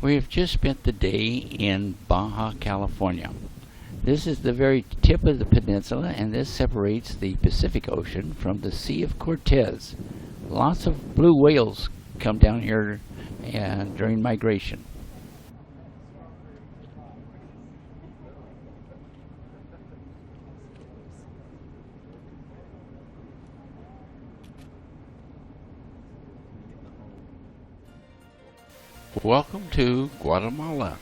We have just spent the day in Baja California. This is the very tip of the peninsula, and this separates the Pacific Ocean from the Sea of Cortez. Lots of blue whales come down here during migration. Welcome to Guatemala.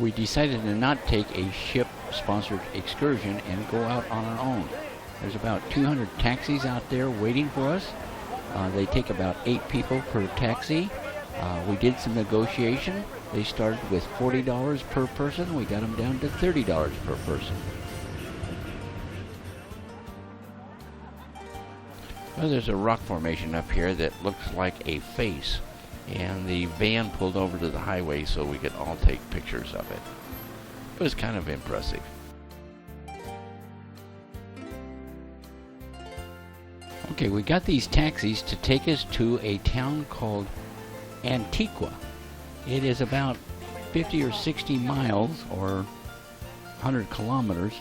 We decided to not take a ship-sponsored excursion and go out on our own. There's about 200 taxis out there waiting for us. They take about 8 people per taxi. We did some negotiation. They started with $40 per person. We got them down to $30 per person. Well, there's a rock formation up here that looks like a face, and the van pulled over to the highway so we could all take pictures of it. It was kind of impressive. Okay, we got these taxis to take us to a town called Antigua. It is about 50 or 60 miles or 100 kilometers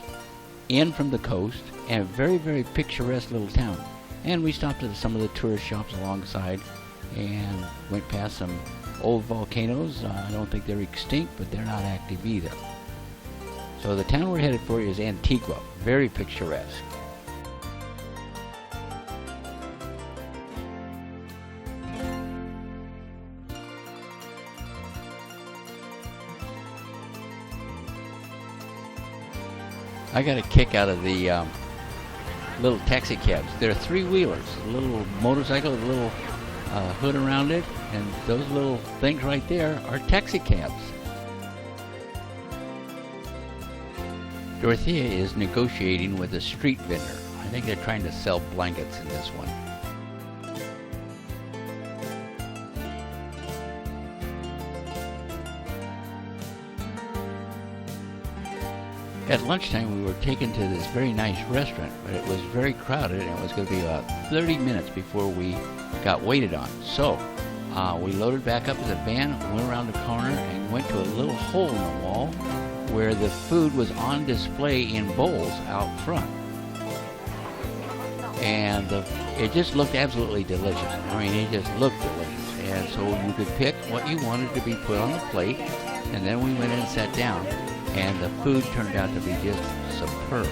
in from the coast, and a very, very picturesque little town. And we stopped at some of the tourist shops alongside and went past some old volcanoes. I don't think they're extinct, but they're not active either. So the town we're headed for is Antigua, very picturesque. I got a kick out of the little taxi cabs. They're 3-wheelers, a little motorcycle with a little hood around it, and those little things right there are taxi cabs. Dorothea is negotiating with a street vendor. I think they're trying to sell blankets in this one. At lunchtime, we were taken to this very nice restaurant, but it was very crowded, and it was going to be about 30 minutes before we got waited on. So we loaded back up in the van, went around the corner, and went to a little hole in the wall where the food was on display in bowls out front. And it just looked absolutely delicious. I mean, it just looked delicious. And so you could pick what you wanted to be put on the plate, and then we went in and sat down. And the food turned out to be just superb.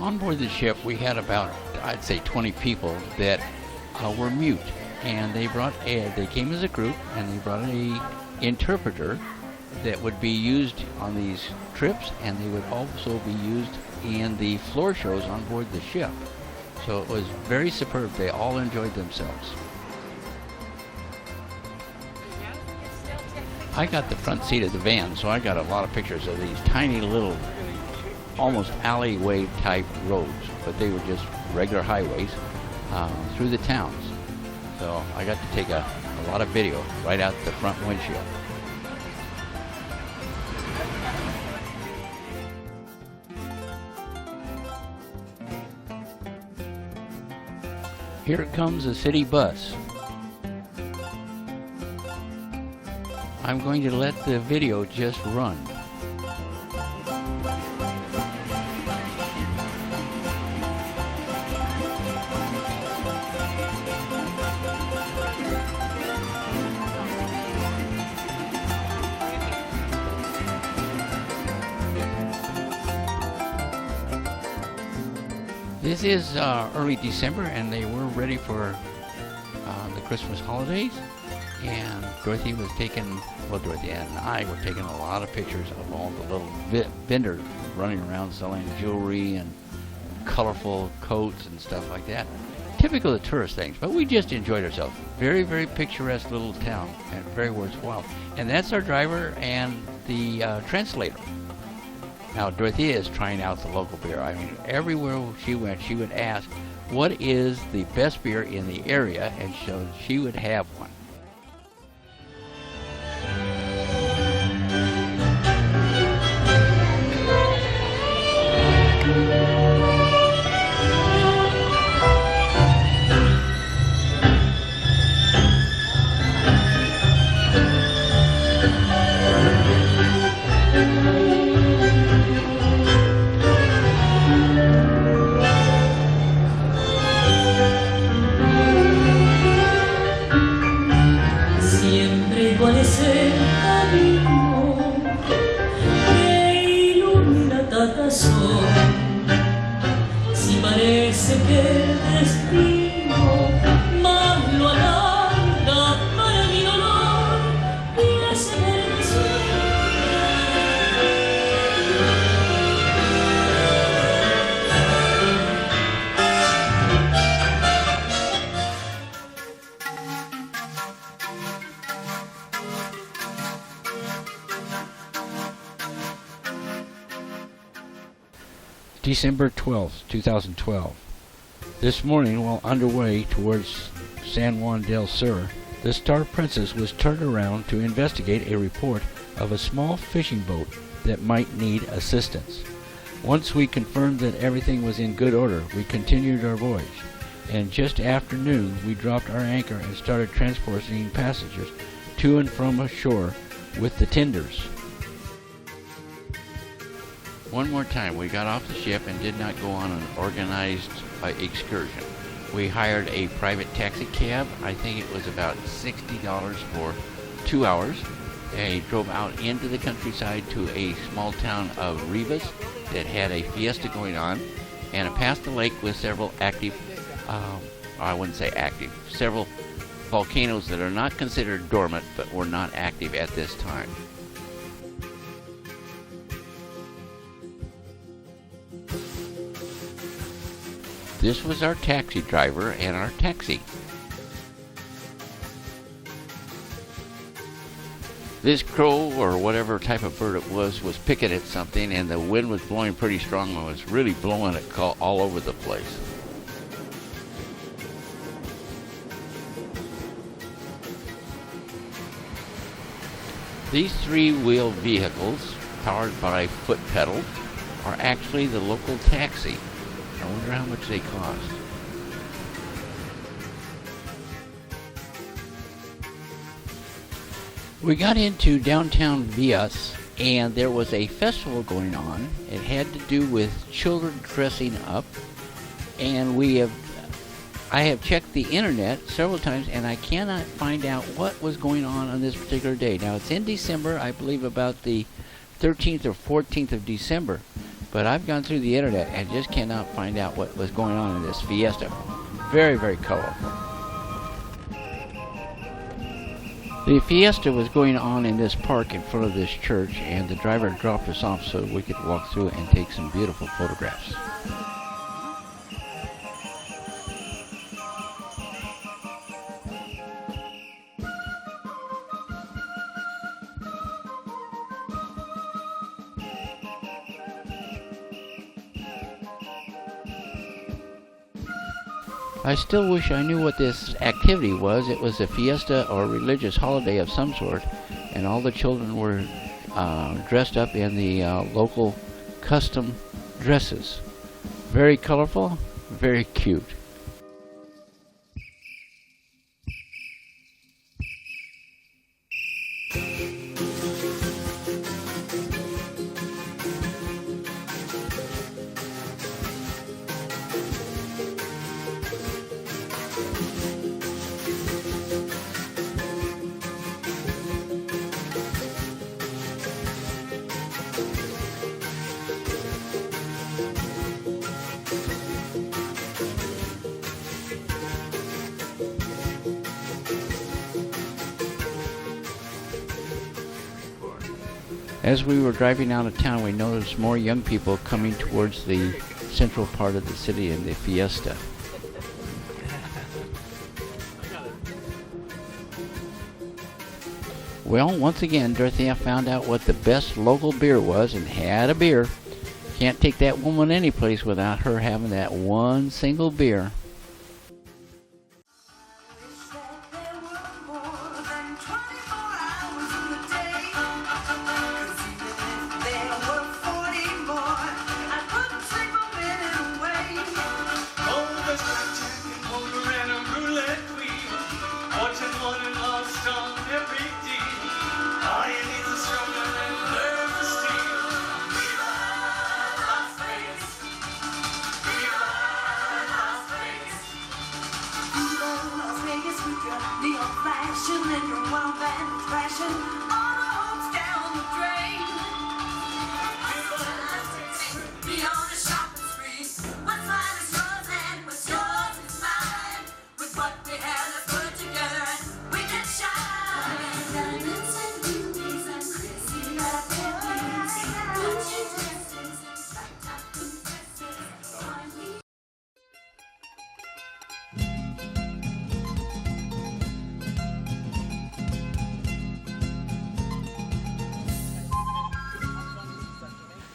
On board the ship, we had about, I'd say, 20 people that were mute, and they came as a group, and they brought an interpreter that would be used on these trips, and they would also be used in the floor shows on board the ship. So it was very superb. They all enjoyed themselves. I got the front seat of the van, so I got a lot of pictures of these tiny little almost alleyway type roads, but they were just regular highways through the towns. So I got to take a lot of video right out the front windshield. Here comes a city bus. I'm going to let the video just run. This is early December, and they were ready for the Christmas holidays. And Dorothy and I were taking a lot of pictures of all the little vendors running around selling jewelry and colorful coats and stuff like that. Typical of tourist things, but we just enjoyed ourselves. Very, very picturesque little town and very worthwhile. And that's our driver and the translator. Now, Dorothea is trying out the local beer. I mean, everywhere she went, she would ask, what is the best beer in the area? And so she would have one. December 12th, 2012. This morning, while underway towards San Juan del Sur, the Star Princess was turned around to investigate a report of a small fishing boat that might need assistance. Once we confirmed that everything was in good order, we continued our voyage, and just after noon we dropped our anchor and started transporting passengers to and from shore with the tenders. One more time, we got off the ship and did not go on an organized excursion. We hired a private taxi cab. I think it was about $60 for 2 hours. They drove out into the countryside to a small town of Rivas that had a fiesta going on, and past the lake with several active, several volcanoes that are not considered dormant but were not active at this time. This was our taxi driver and our taxi. This crow, or whatever type of bird it was picking at something, and the wind was blowing pretty strong and was really blowing it all over the place. These three-wheel vehicles, powered by foot pedals, are actually the local taxi. I wonder how much they cost. We got into downtown Villas, and there was a festival going on. It had to do with children dressing up, and I have checked the internet several times, and I cannot find out what was going on this particular day. Now, it's in December, I believe about the 13th or 14th of December. But I've gone through the internet and just cannot find out what was going on in this fiesta. Very, very colorful. The fiesta was going on in this park in front of this church, and the driver dropped us off so we could walk through and take some beautiful photographs. I still wish I knew what this activity was. It was a fiesta or religious holiday of some sort, and all the children were dressed up in the local custom dresses. Very colorful, very cute. As we were driving out of town, we noticed more young people coming towards the central part of the city in the fiesta. Well, once again, Dorothea found out what the best local beer was and had a beer. Can't take that woman anyplace without her having that one single beer.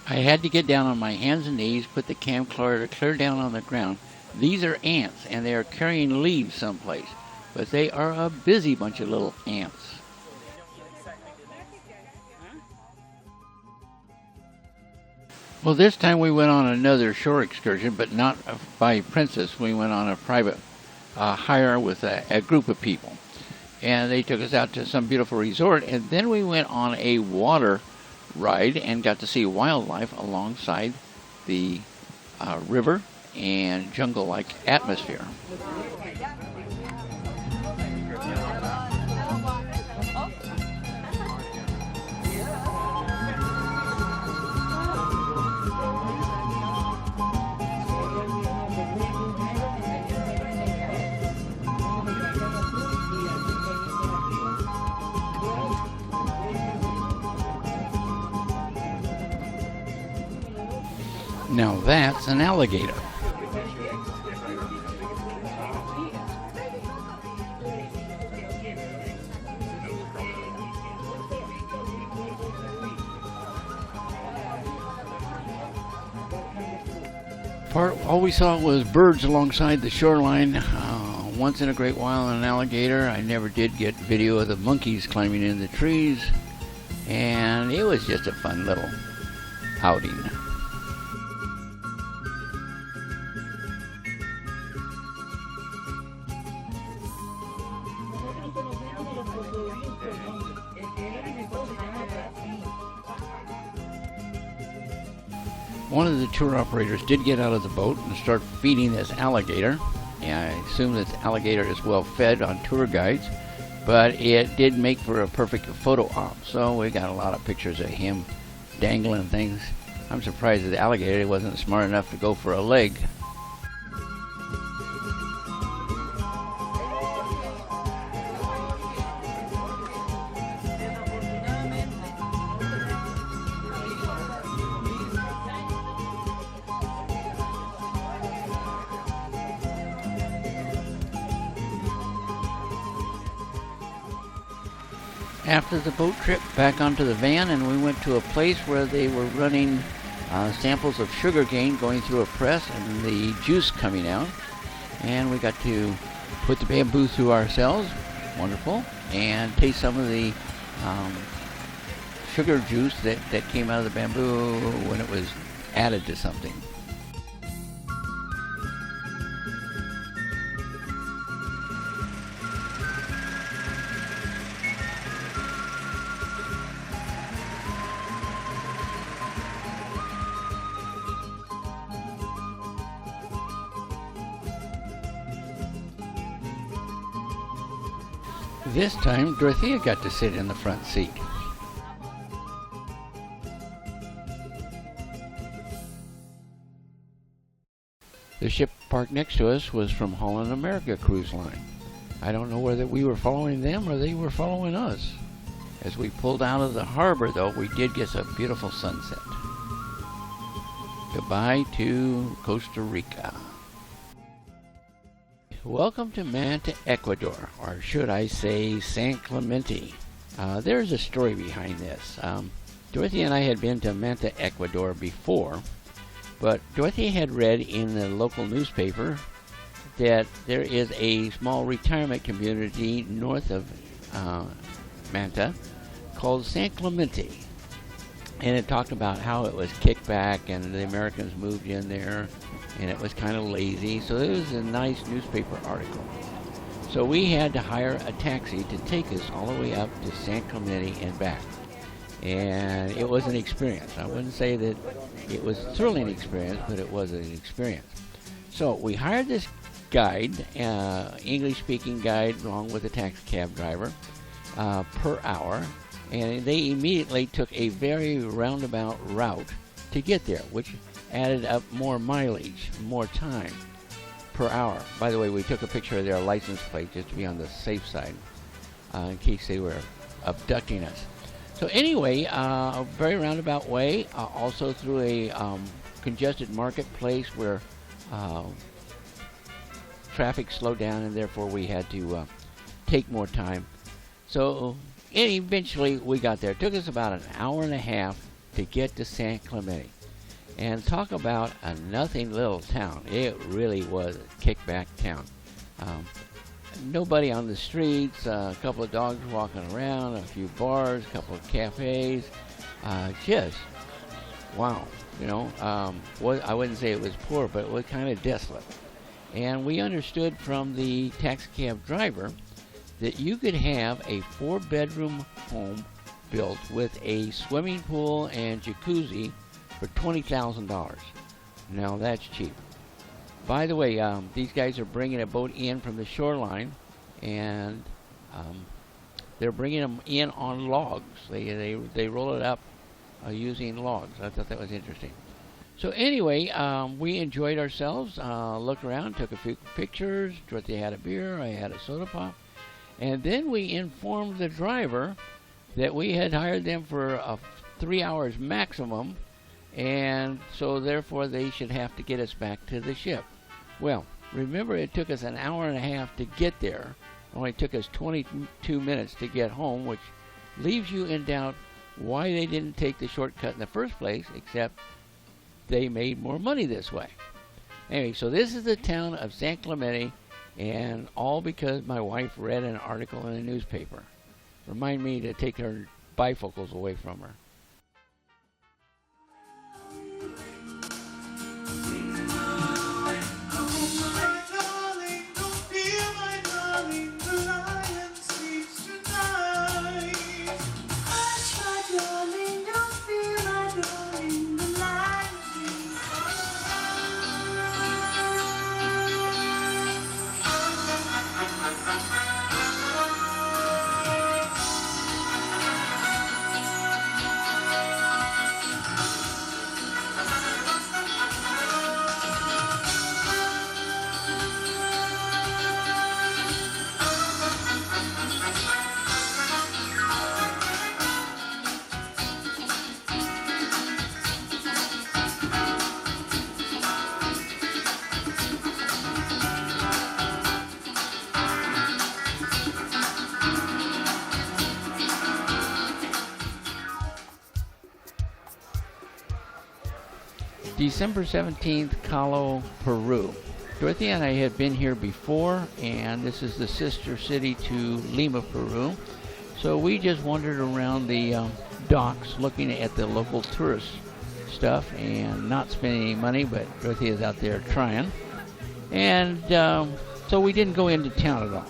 I had to get down on my hands and knees, put the camcorder clear down on the ground. These are ants, and they are carrying leaves someplace. But they are a busy bunch of little ants. Well, this time we went on another shore excursion, but not by Princess. We went on a private hire with a group of people. And they took us out to some beautiful resort, and then we went on a water ride and got to see wildlife alongside the river and jungle-like atmosphere. Now that's an alligator. All we saw was birds alongside the shoreline. Once in a great while an alligator. I never did get video of the monkeys climbing in the trees. And it was just a fun little outing. One of the tour operators did get out of the boat and start feeding this alligator. And I assume this alligator is well fed on tour guides, but it did make for a perfect photo op. So we got a lot of pictures of him dangling things. I'm surprised that the alligator wasn't smart enough to go for a leg. After the boat trip, back onto the van, and we went to a place where they were running samples of sugar cane going through a press and the juice coming out. And we got to put the bamboo through ourselves, wonderful, and taste some of the sugar juice that came out of the bamboo when it was added to something. This time, Dorothea got to sit in the front seat. The ship parked next to us was from Holland America Cruise Line. I don't know whether we were following them or they were following us. As we pulled out of the harbor, though, we did get a beautiful sunset. Goodbye to Costa Rica. Welcome to Manta, Ecuador, or should I say San Clemente. There's a story behind this. Dorothy and I had been to Manta, Ecuador before, but Dorothy had read in the local newspaper that there is a small retirement community north of Manta called San Clemente. And it talked about how it was kicked back and the Americans moved in there and it was kind of lazy. So it was a nice newspaper article. So we had to hire a taxi to take us all the way up to San Clemente and back. And it was an experience. I wouldn't say that it was a thrilling experience, but it was an experience. So we hired this guide, English-speaking guide, along with a taxi cab driver, per hour. And they immediately took a very roundabout route to get there, which added up more mileage, more time per hour. By the way, we took a picture of their license plate just to be on the safe side in case they were abducting us. So anyway, a very roundabout way, also through a congested marketplace where traffic slowed down and therefore we had to take more time. So and eventually we got there. It took us about an hour and a half to get to San Clemente. And talk about a nothing little town. It really was a kickback town. Nobody on the streets, a couple of dogs walking around, a few bars, a couple of cafes. Just, wow. You know, I wouldn't say it was poor, but it was kind of desolate. And we understood from the taxi cab driver that you could have a 4-bedroom home built with a swimming pool and jacuzzi for $20,000. Now that's cheap. By the way, these guys are bringing a boat in from the shoreline, and they're bringing them in on logs. They roll it up using logs. I thought that was interesting. So anyway, we enjoyed ourselves, looked around, took a few pictures. Dorothy had a beer, I had a soda pop. And then we informed the driver that we had hired them for 3 hours maximum, and so therefore they should have to get us back to the ship. Well, remember it took us an hour and a half to get there. It only took us 22 minutes to get home, which leaves you in doubt why they didn't take the shortcut in the first place, except they made more money this way. Anyway, so this is the town of San Clemente, and all because my wife read an article in a newspaper. Remind me to take her bifocals away from her. December 17th, Callao, Peru. Dorothy and I had been here before, and this is the sister city to Lima, Peru. So we just wandered around the docks looking at the local tourist stuff and not spending any money, but Dorothy is out there trying. And so we didn't go into town at all.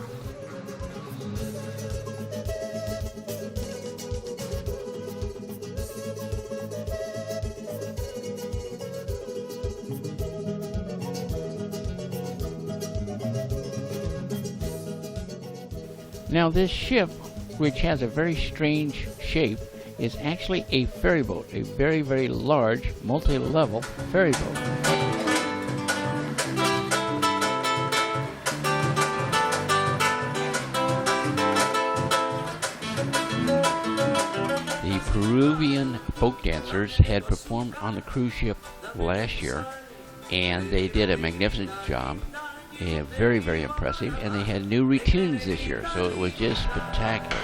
Now this ship, which has a very strange shape, is actually a ferry boat, a very, very large, multi-level ferry boat. The Peruvian folk dancers had performed on the cruise ship last year, and they did a magnificent job. Very, very impressive. And they had new retunes this year, so it was just spectacular.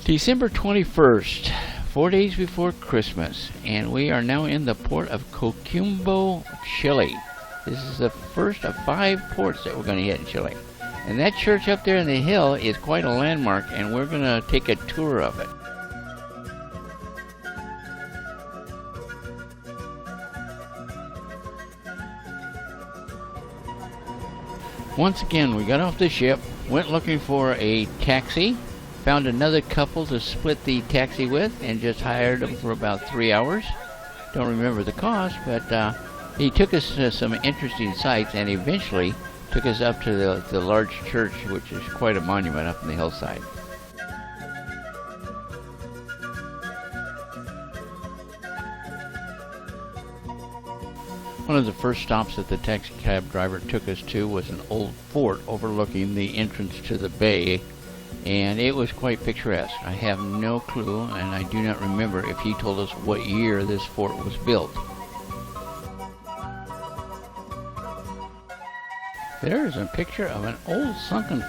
December 21st, 4 days before Christmas, and we are now in the port of Coquimbo, Chile. This is the first of 5 ports that we're going to hit in Chile. And that church up there in the hill is quite a landmark, and we're going to take a tour of it. Once again, we got off the ship, went looking for a taxi, found another couple to split the taxi with, and just hired them for about 3 hours. Don't remember the cost, but he took us to some interesting sights and eventually took us up to the large church, which is quite a monument up on the hillside. One of the first stops that the taxi cab driver took us to was an old fort overlooking the entrance to the bay, and it was quite picturesque. I have no clue, and I do not remember if he told us what year this fort was built. There is a picture of an old sunken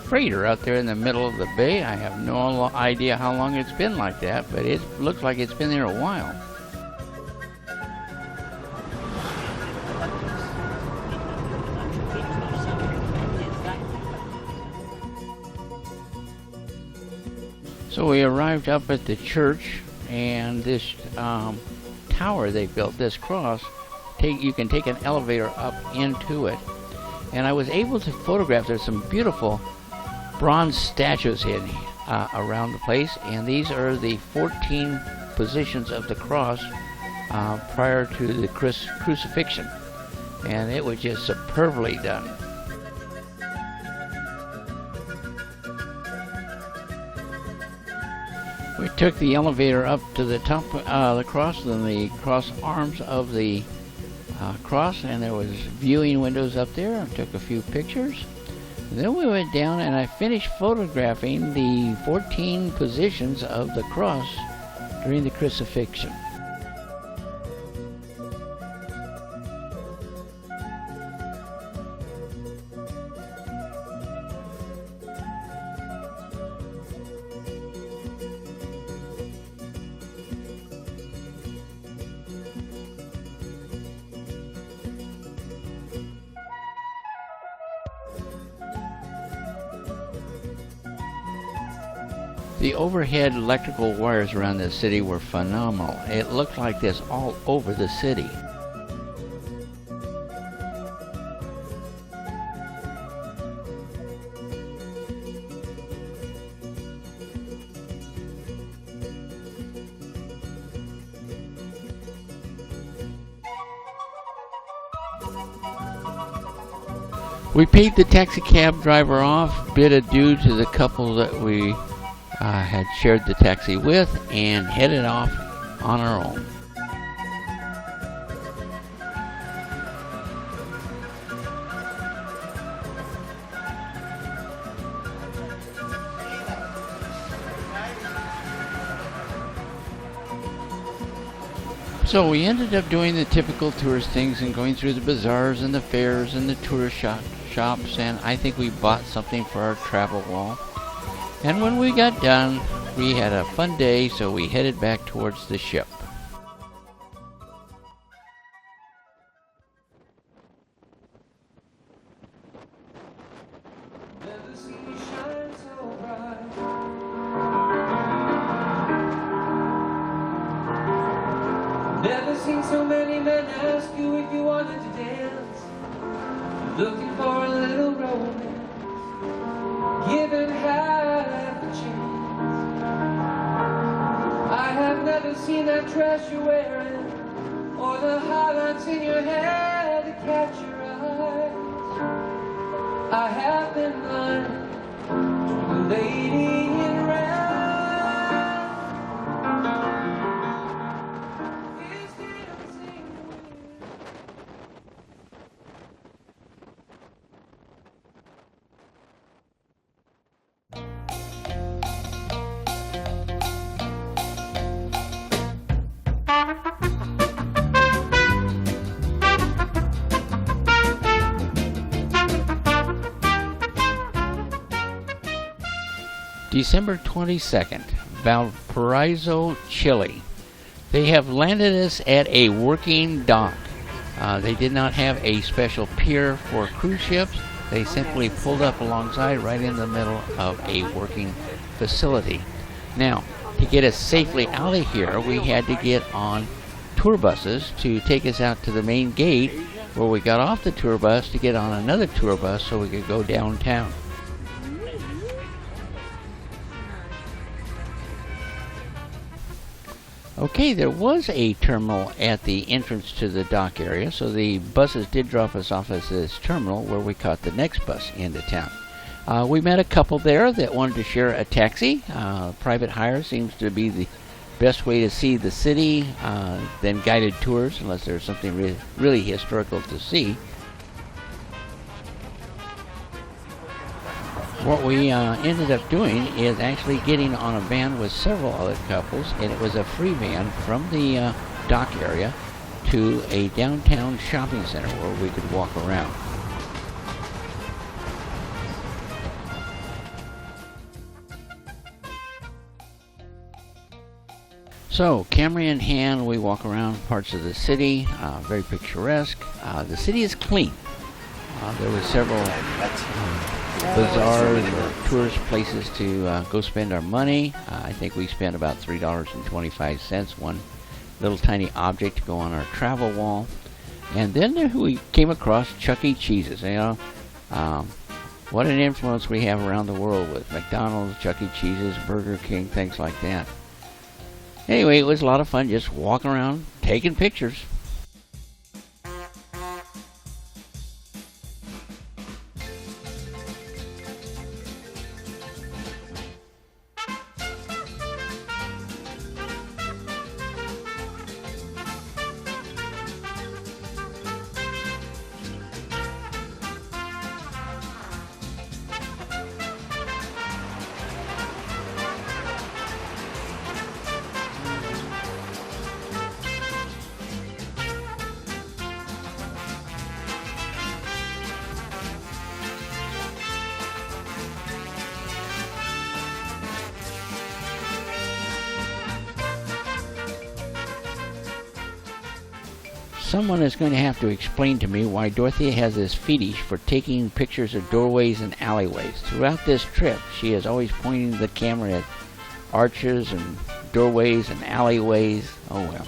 freighter out there in the middle of the bay. I have no idea how long it's been like that, but it looks like it's been there a while. So we arrived up at the church, and this tower they built, this cross, you can take an elevator up into it. And I was able to photograph, there's some beautiful bronze statues around the place, and these are the 14 positions of the cross prior to the crucifixion. And it was just superbly done. We took the elevator up to the top of the cross, and the cross arms of the cross, and there was viewing windows up there. I took a few pictures. Then we went down, and I finished photographing the 14 positions of the cross during the crucifixion. The overhead electrical wires around the city were phenomenal. It looked like this all over the city. We paid the taxi cab driver off, bid adieu to the couple that we had shared the taxi with, and headed off on our own. So we ended up doing the typical tourist things and going through the bazaars and the fairs and the tourist shops, and I think we bought something for our travel wall. And when we got done, we had a fun day, so we headed back towards the ship. Never seen so many men ask you if you wanted to dance, looking for a little romance, given half a chance. I have never seen that dress you're wearing, or the highlights in your hair to catch your eyes. I have been blind to the lady in red. December 22nd, Valparaiso, Chile. They have landed us at a working dock. They did not have a special pier for cruise ships. They simply pulled up alongside right in the middle of a working facility. Now, to get us safely out of here, we had to get on tour buses to take us out to the main gate, where we got off the tour bus to get on another tour bus so we could go downtown. Okay, there was a terminal at the entrance to the dock area, so the buses did drop us off at this terminal where we caught the next bus into town. We met a couple there that wanted to share a taxi. Private hire seems to be the best way to see the city than guided tours, unless there's something really historical to see. What we ended up doing is actually getting on a van with several other couples, and it was a free van from the dock area to a downtown shopping center where we could walk around. So, camera in hand, we walk around parts of the city, very picturesque. The city is clean. There were several bazaars or tourist places to go spend our money. I think we spent about $3.25, one little tiny object to go on our travel wall. And then we came across Chuck-E-Cheese's. What an influence we have around the world with McDonald's, Chuck-E-Cheese's, Burger King, things like that. Anyway, it was a lot of fun just walking around, taking pictures. Someone is going to have to explain to me why Dorothea has this fetish for taking pictures of doorways and alleyways. Throughout this trip, she is always pointing the camera at arches and doorways and alleyways. Oh well,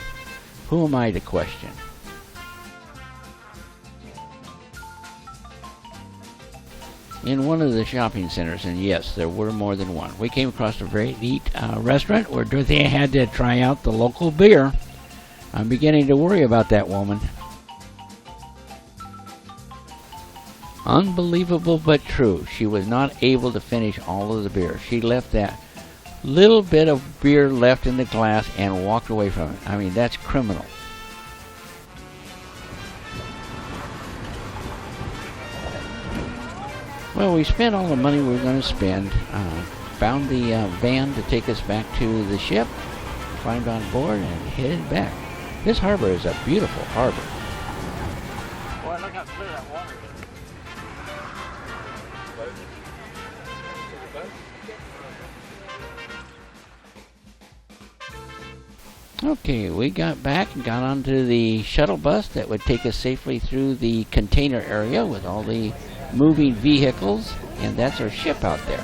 who am I to question? In one of the shopping centers, and yes, there were more than one, we came across a very neat restaurant where Dorothea had to try out the local beer. I'm beginning to worry about that woman. Unbelievable but true. She was not able to finish all of the beer. She left that little bit of beer left in the glass and walked away from it. I mean, that's criminal. Well, we spent all the money we were going to spend. Found the van to take us back to the ship, climbed on board, and headed back. This harbor is a beautiful harbor. Boy, look how clear that water is. Okay, we got back and got onto the shuttle bus that would take us safely through the container area with all the moving vehicles, and that's our ship out there.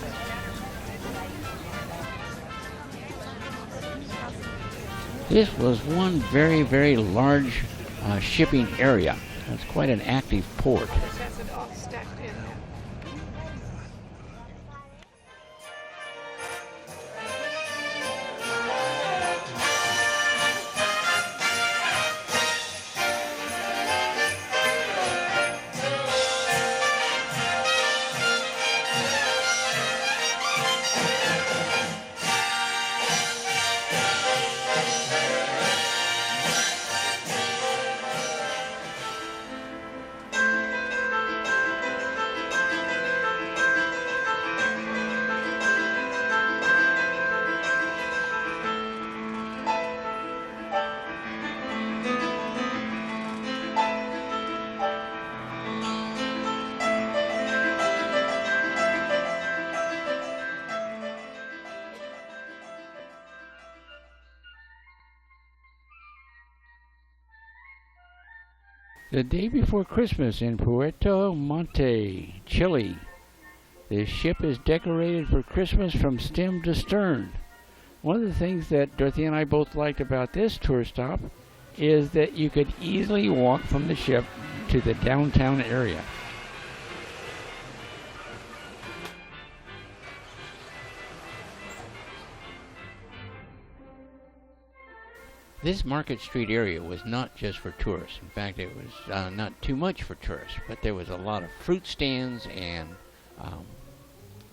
This was one very, very large shipping area. It's quite an active port. The day before Christmas in Puerto Monte, Chile. The ship is decorated for Christmas from stem to stern. One of the things that Dorothy and I both liked about this tour stop is that you could easily walk from the ship to the downtown area. This Market Street area was not just for tourists. In fact, it was not too much for tourists, but there was a lot of fruit stands and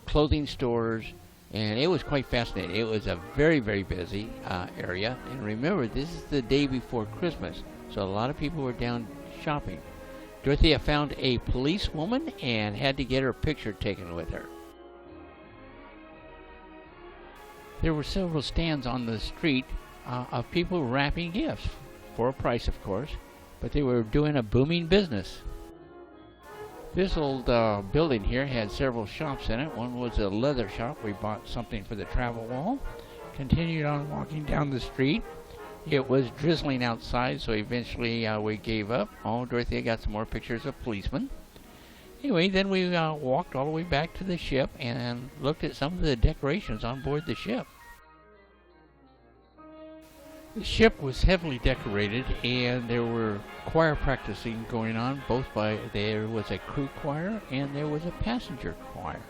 clothing stores, and it was quite fascinating. It was a very, very busy area, and remember, this is the day before Christmas, so a lot of people were down shopping. Dorothea found a policewoman and had to get her picture taken with her. There were several stands on the street of people wrapping gifts, for a price of course, but they were doing a booming business. This old building here had several shops in it. One was a leather shop. We bought something for the travel wall. Continued on walking down the street. It was drizzling outside, so eventually we gave up. Oh, Dorothea got some more pictures of policemen. Anyway, then we walked all the way back to the ship and looked at some of the decorations on board the ship. The ship was heavily decorated, and there were choir practicing going on. There was a crew choir and there was a passenger choir,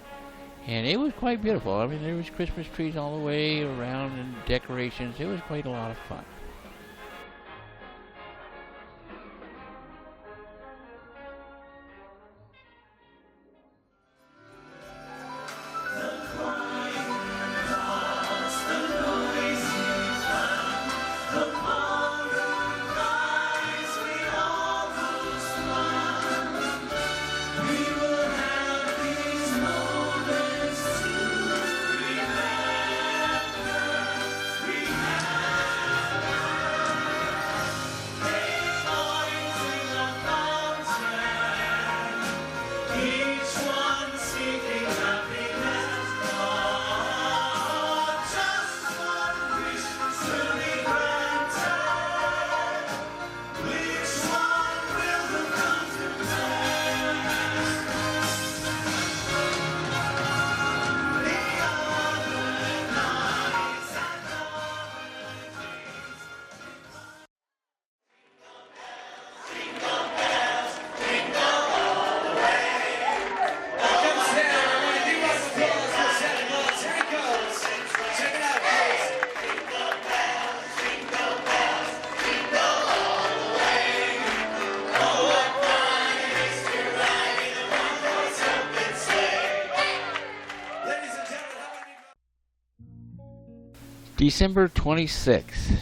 and it was quite beautiful. I mean, there was Christmas trees all the way around and decorations. It was quite a lot of fun. December 26th,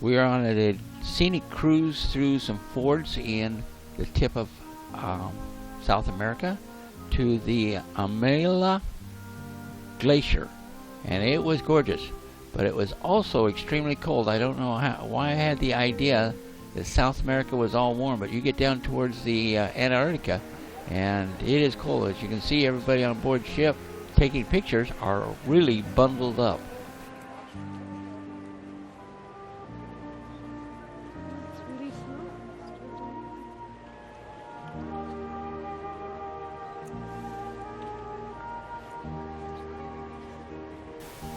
we are on a scenic cruise through some fords in the tip of South America to the Amela Glacier, and it was gorgeous, but it was also extremely cold. I don't know why I had the idea that South America was all warm, but you get down towards the Antarctica and it is cold. As you can see, everybody on board ship taking pictures are really bundled up.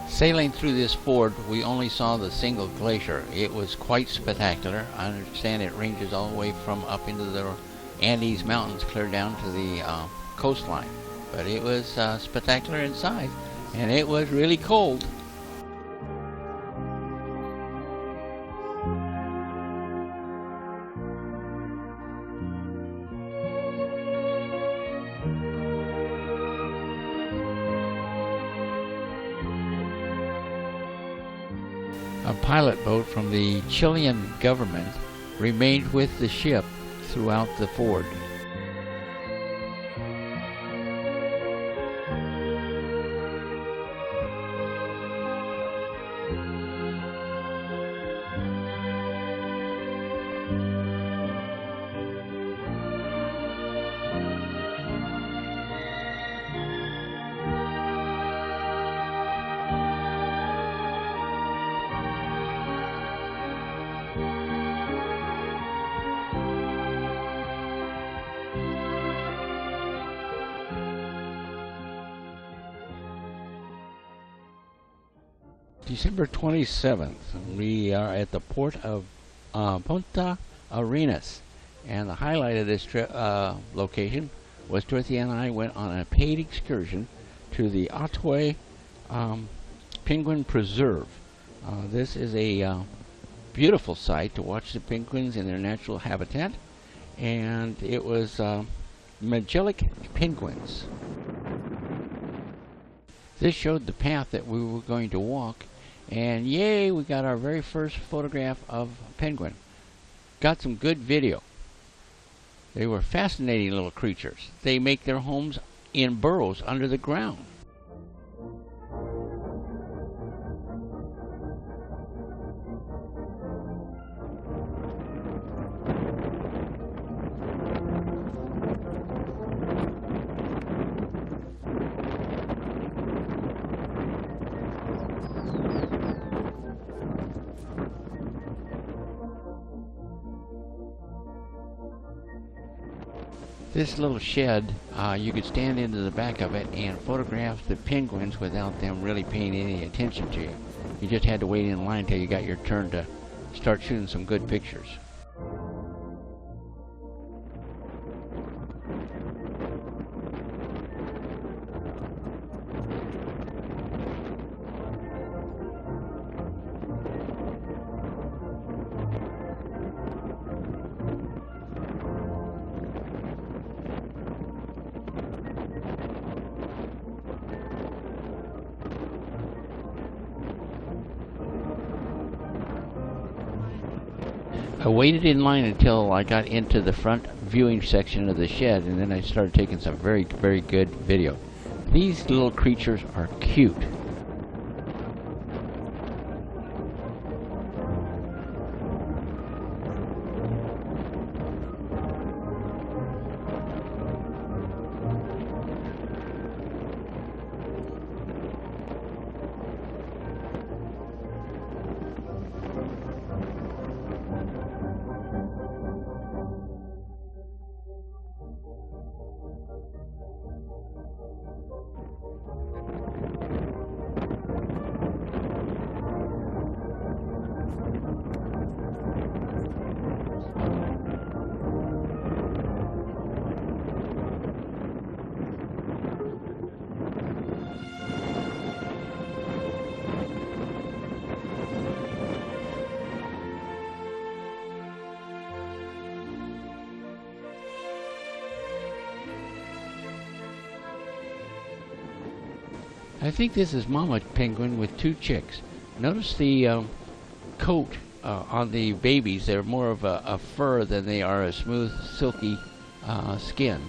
Sailing through this ford, we only saw the single glacier. It was quite spectacular. I understand it ranges all the way from up into the Andes Mountains clear down to the coastline. But it was spectacular inside, and it was really cold. A pilot boat from the Chilean government remained with the ship throughout the ford. December 27th, we are at the port of Punta Arenas, and the highlight of this trip location was Dorothy and I went on a paid excursion to the Otway Penguin Preserve. This is a beautiful sight to watch the penguins in their natural habitat, and it was Magellan penguins. This showed the path that we were going to walk, and yay, we got our very first photograph of a penguin. Got some good video. They were fascinating little creatures. They make their homes in burrows under the ground. This little shed, you could stand into the back of it and photograph the penguins without them really paying any attention to you. You just had to wait in line till you got your turn to start shooting some good pictures. I waited in line until I got into the front viewing section of the shed, and then I started taking some very, very good video. These little creatures are cute. I think this is Mama Penguin with two chicks. Notice the coat on the babies. They're more of a fur than they are a smooth, silky skin.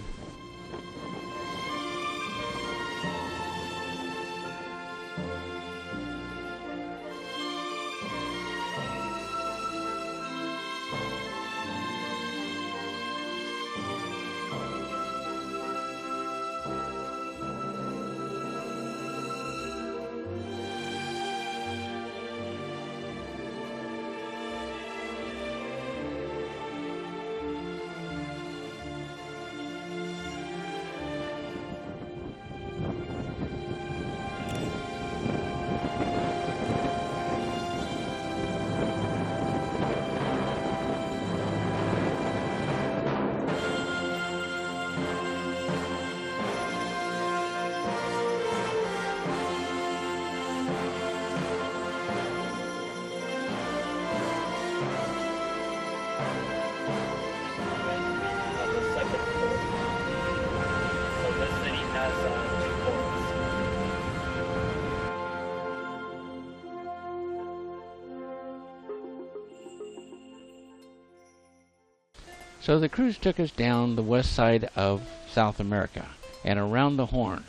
So the cruise took us down the west side of South America and around the Horn.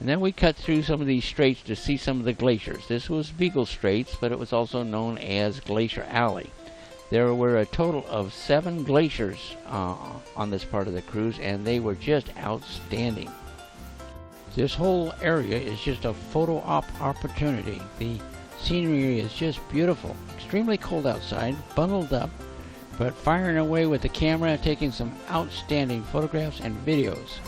And then we cut through some of these straits to see some of the glaciers. This was Beagle Straits, but it was also known as Glacier Alley. There were a total of 7 glaciers on this part of the cruise, and they were just outstanding. This whole area is just a photo op opportunity. The scenery is just beautiful. Extremely cold outside, bundled up, but firing away with the camera, taking some outstanding photographs and videos.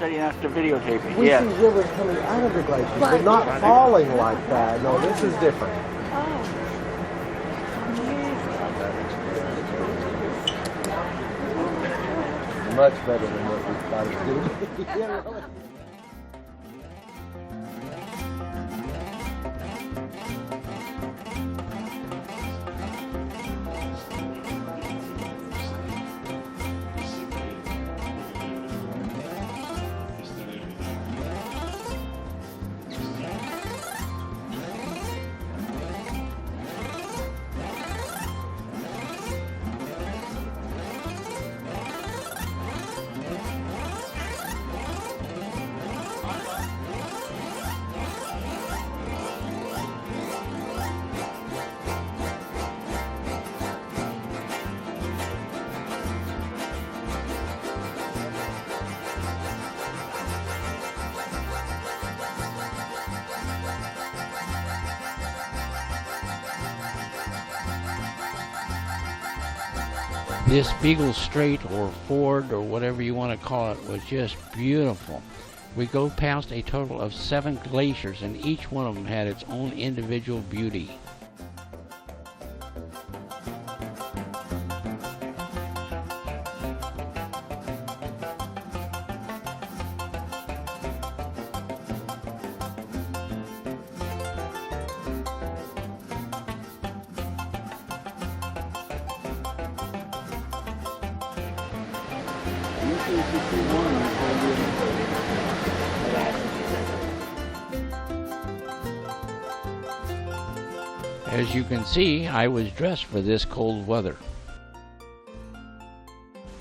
steady enough to videotape it. We Yeah. see rivers coming out of the glaciers, but not falling like that. No, this is different. Much better than what we thought it was going to be. Yeah, really. This Beagle Strait or Ford or whatever you want to call it was just beautiful. We go past a total of 7 glaciers and each one of them had its own individual beauty. As you can see, I was dressed for this cold weather.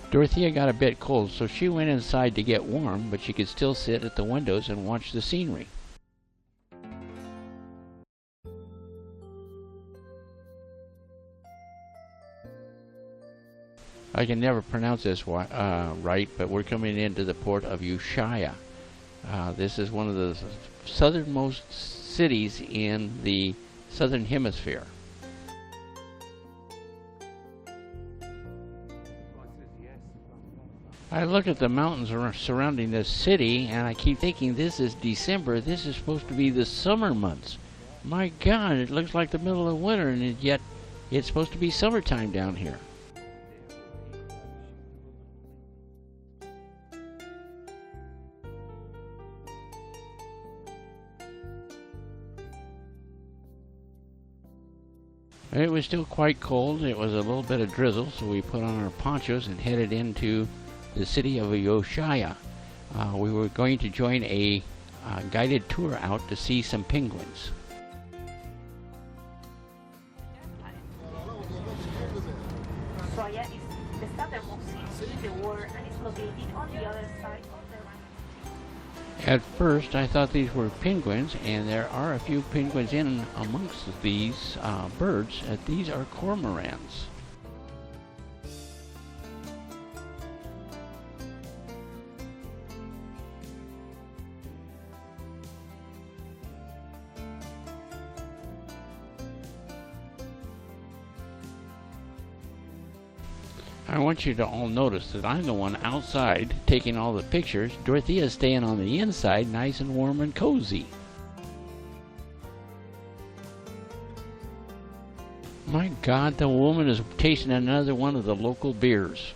Dorothea got a bit cold, so she went inside to get warm, but she could still sit at the windows and watch the scenery. I can never pronounce this right, but we're coming into the port of Ushuaia. This is one of the southernmost cities in the southern hemisphere. I look at the mountains surrounding this city and I keep thinking this is December. This is supposed to be the summer months. My God, it looks like the middle of winter and yet it's supposed to be summertime down here. It was still quite cold. It was a little bit of drizzle, so we put on our ponchos and headed into the city of Ushuaia. We were going to join a guided tour out to see some penguins. Ushuaia is the southernmost city in the world and is located on the other side of the Rhine. At first, I thought these were penguins, and there are a few penguins in amongst these birds. These are cormorants. I want you to all notice that I'm the one outside taking all the pictures. Dorothea's staying on the inside, nice and warm and cozy. My God, the woman is tasting another one of the local beers.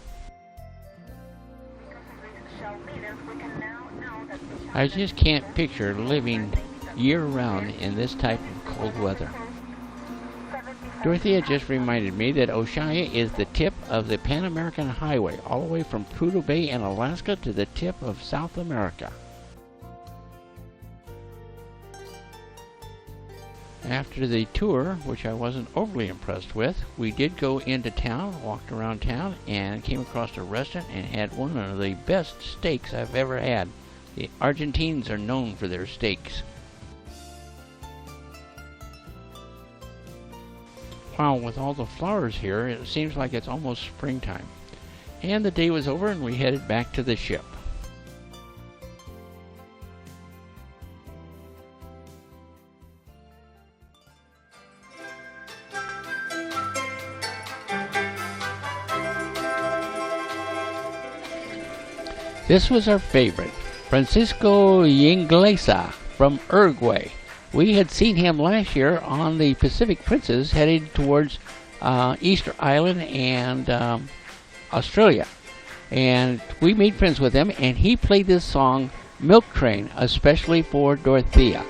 I just can't picture living year-round in this type of cold weather. Dorothea just reminded me that Ushuaia is the tip of the Pan American Highway, all the way from Prudhoe Bay in Alaska to the tip of South America. After the tour, which I wasn't overly impressed with, we did go into town, walked around town, and came across a restaurant and had one of the best steaks I've ever had. The Argentines are known for their steaks. Wow, with all the flowers here, it seems like it's almost springtime. And the day was over and we headed back to the ship. This was our favorite, Francisco Inglesa from Uruguay. We had seen him last year on the Pacific Princess headed towards Easter Island and Australia. And we made friends with him, and he played this song, Milk Train, especially for Dorothea.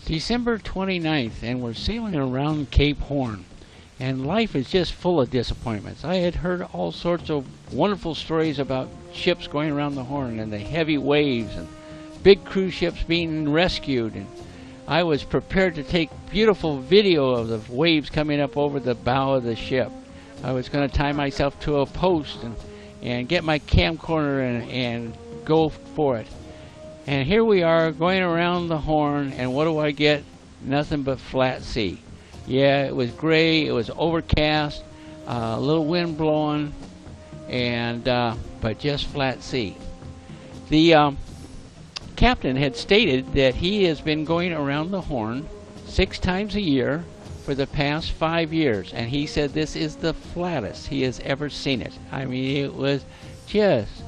December 29th, and we're sailing around Cape Horn, and life is just full of disappointments. I had heard all sorts of wonderful stories about ships going around the Horn and the heavy waves and big cruise ships being rescued, and I was prepared to take beautiful video of the waves coming up over the bow of the ship. I was going to tie myself to a post and get my camcorder and go for it. And here we are going around the Horn, and what do I get? Nothing but flat sea. Yeah, it was gray, it was overcast, a little wind blowing, and but just flat sea. The captain had stated that he has been going around the Horn 6 times a year for the past 5 years, and he said this is the flattest he has ever seen it. I mean, it was just...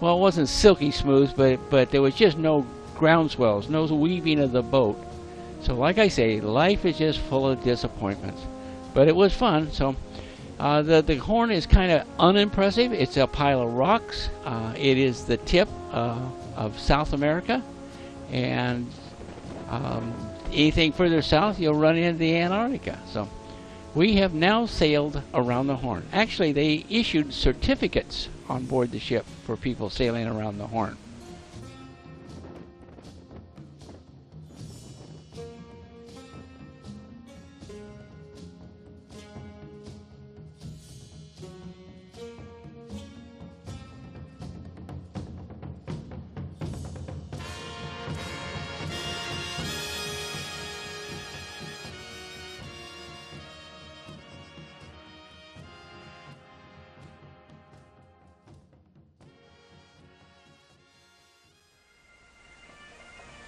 well, it wasn't silky smooth, but there was just no groundswells, no weaving of the boat. So like I say, life is just full of disappointments. But it was fun. So the Horn is kind of unimpressive. It's a pile of rocks. It is the tip of South America. And anything further south, you'll run into the Antarctica. So we have now sailed around the Horn. Actually, they issued certificates on board the ship for people sailing around the Horn.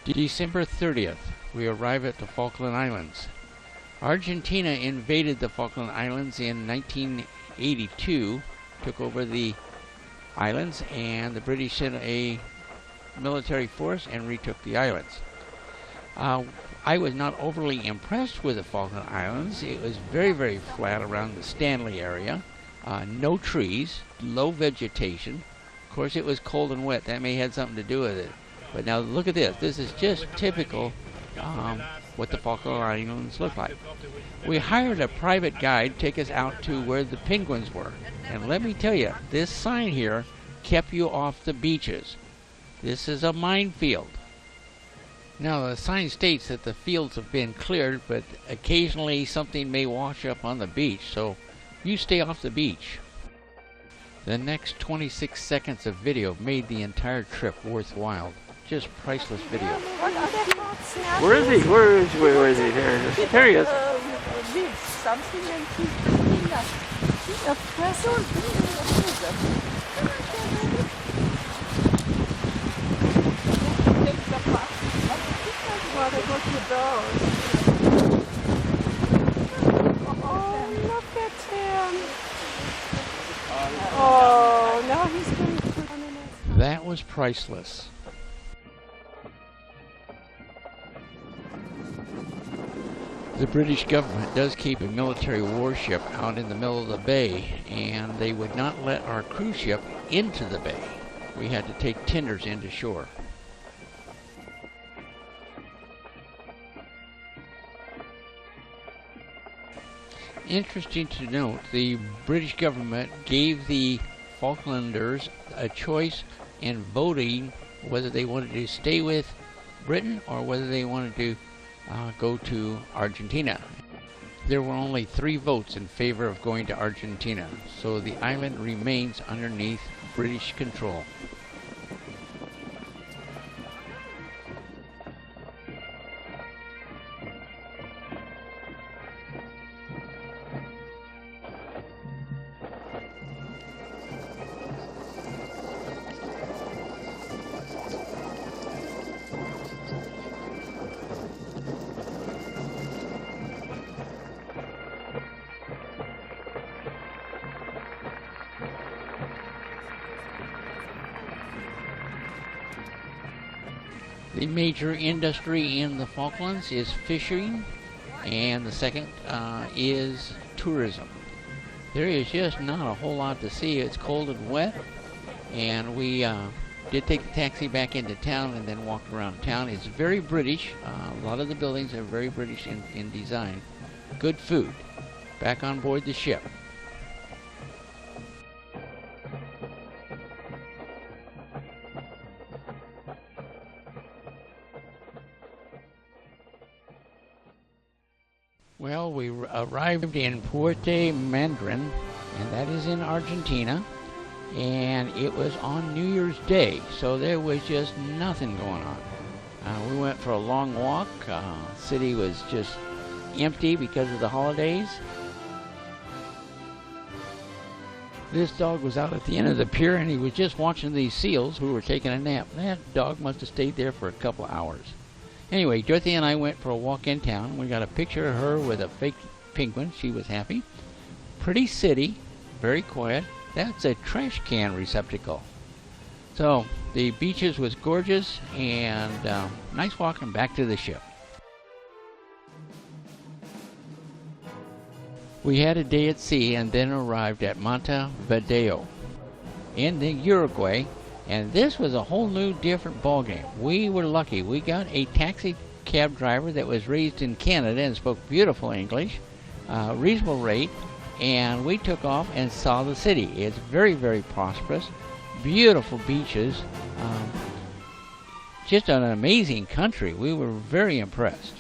December 30th, we arrive at the Falkland Islands. Argentina invaded the Falkland Islands in 1982, took over the islands, and the British sent a military force and retook the islands. I was not overly impressed with the Falkland Islands. It was very, very flat around the Stanley area. No trees, low vegetation. Of course, it was cold and wet. That may have had something to do with it. But now look at this. This is just typical what the Falkland Islands look like. We hired a private guide to take us out to where the penguins were. And let me tell you, this sign here kept you off the beaches. This is a minefield. Now the sign states that the fields have been cleared, but occasionally something may wash up on the beach, so you stay off the beach. The next 26 seconds of video made the entire trip worthwhile. Just priceless video. Where is he? Where is he? There he is. There he is. Something and he's bringing a present. Oh, look at him. Oh, now he's going to put on it. That was priceless. The British government does keep a military warship out in the middle of the bay, and they would not let our cruise ship into the bay. We had to take tenders into shore. Interesting to note, the British government gave the Falklanders a choice in voting whether they wanted to stay with Britain or whether they wanted to go to Argentina. There were only 3 votes in favor of going to Argentina, so the island remains underneath British control. The major industry in the Falklands is fishing, and the second is tourism. There is just not a whole lot to see. It's cold and wet, and we did take the taxi back into town and then walked around town. It's very British. A lot of the buildings are very British in design. Good food. Back on board the ship. Well, we arrived in Puerto Madryn, and that is in Argentina, and it was on New Year's Day, so there was just nothing going on. We went for a long walk. The city was just empty because of the holidays. This dog was out at the end of the pier, and he was just watching these seals who were taking a nap. That dog must have stayed there for a couple of hours. Anyway, Dorothy and I went for a walk in town. We got a picture of her with a fake penguin. She was happy. Pretty city, very quiet. That's a trash can receptacle. So the beaches was gorgeous, and nice walking back to the ship. We had a day at sea and then arrived at Montevideo in the Uruguay. And this was a whole new different ballgame. We were lucky. We got a taxi cab driver that was raised in Canada and spoke beautiful English, reasonable rate, and we took off and saw the city. It's very, very prosperous, beautiful beaches, just an amazing country. We were very impressed.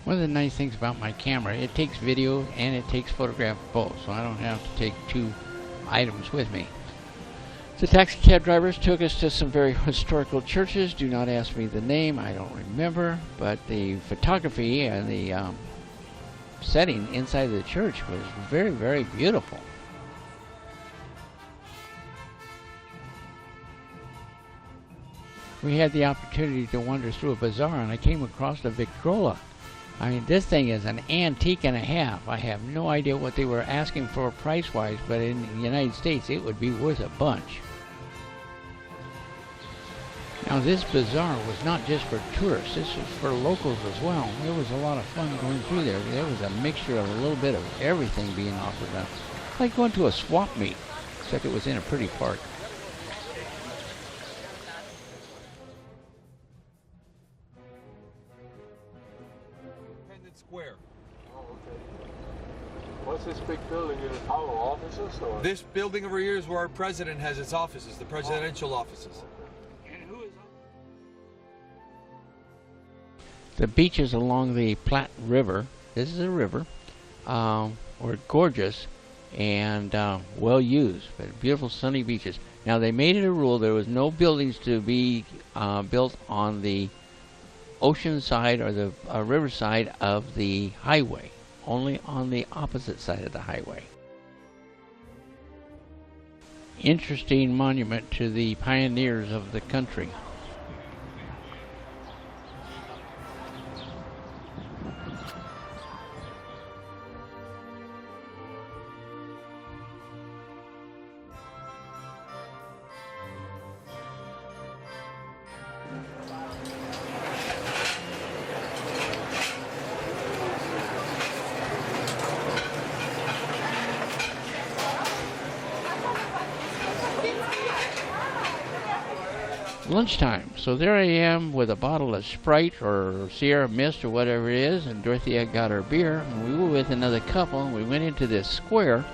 One of the nice things about my camera, it takes video and it takes photograph both, so I don't have to take 2 items with me. The taxi cab drivers took us to some very historical churches. Do not ask me the name, I don't remember, but the photography and the setting inside the church was very, very beautiful. We had the opportunity to wander through a bazaar, and I came across the Victrola. I mean, this thing is an antique and a half. I have no idea what they were asking for price-wise, but in the United States, it would be worth a bunch. Now, this bazaar was not just for tourists. This was for locals as well. There was a lot of fun going through there. There was a mixture of a little bit of everything being offered up. Like going to a swap meet, except it was in a pretty park. Square. Oh, okay. What's this big building? Is it our offices or? This building over here is where our president has his offices, the presidential offices. And who is? The beaches along the Platte River, this is a river, were gorgeous and well used, but beautiful sunny beaches. Now they made it a rule there was no buildings to be built on the ocean side or the river side of the highway, only on the opposite side of the highway. Interesting monument to the pioneers of the country. lunchtime. So there I am with a bottle of Sprite or Sierra Mist or whatever it is, and Dorothea got her beer, and we were with another couple, and we went into this square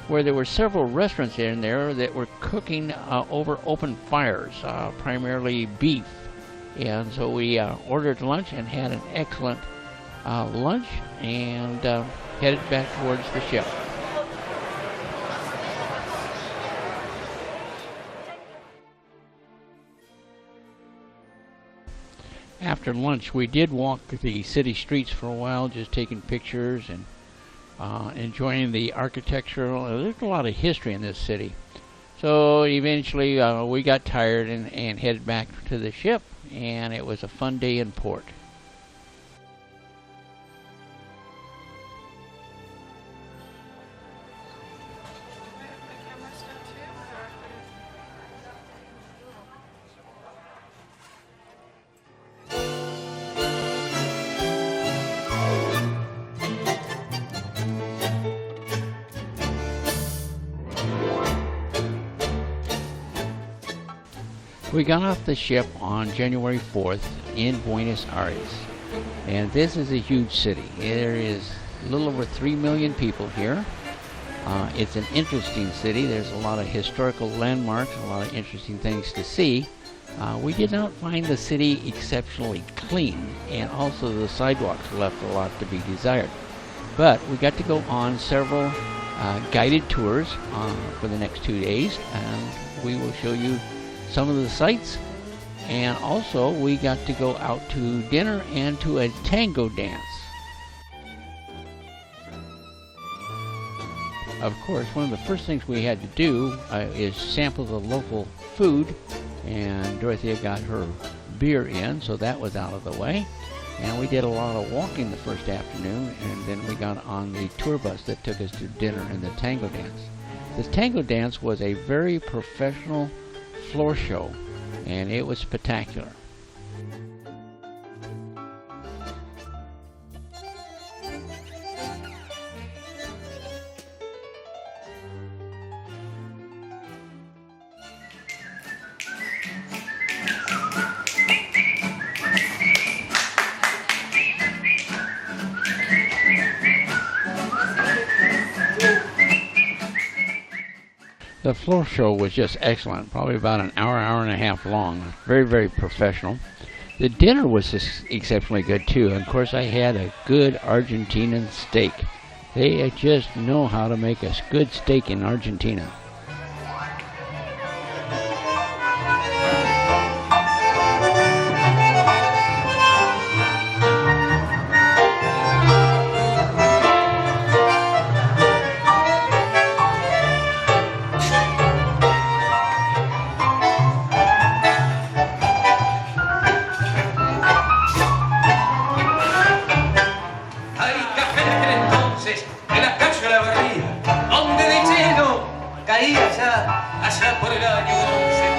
where there were several restaurants in there that were cooking over open fires, primarily beef. And so we ordered lunch and had an excellent lunch, and headed back towards the ship. After lunch, we did walk the city streets for a while, just taking pictures and enjoying the architecture. There's a lot of history in this city. So eventually we got tired and headed back to the ship, and it was a fun day in port. We got off the ship on January 4th in Buenos Aires, and this is a huge city. There is a little over 3 million people here. It's an interesting city. There's a lot of historical landmarks, a lot of interesting things to see. We did not find the city exceptionally clean, and also the sidewalks left a lot to be desired. But we got to go on several guided tours for the next 2 days, and we will show you some of the sights. And also we got to go out to dinner and to a tango dance. Of course, one of the first things we had to do is sample the local food, and Dorothea got her beer in, so that was out of the way. And we did a lot of walking the first afternoon, and then we got on the tour bus that took us to dinner and the tango dance. This tango dance was a very professional floor show, and it was spectacular. The floor show was just excellent, probably about an hour, hour and a half long. Very, very professional. The dinner was just exceptionally good too. And of course, I had a good Argentinian steak. They just know how to make a good steak in Argentina. Allá por el año 11.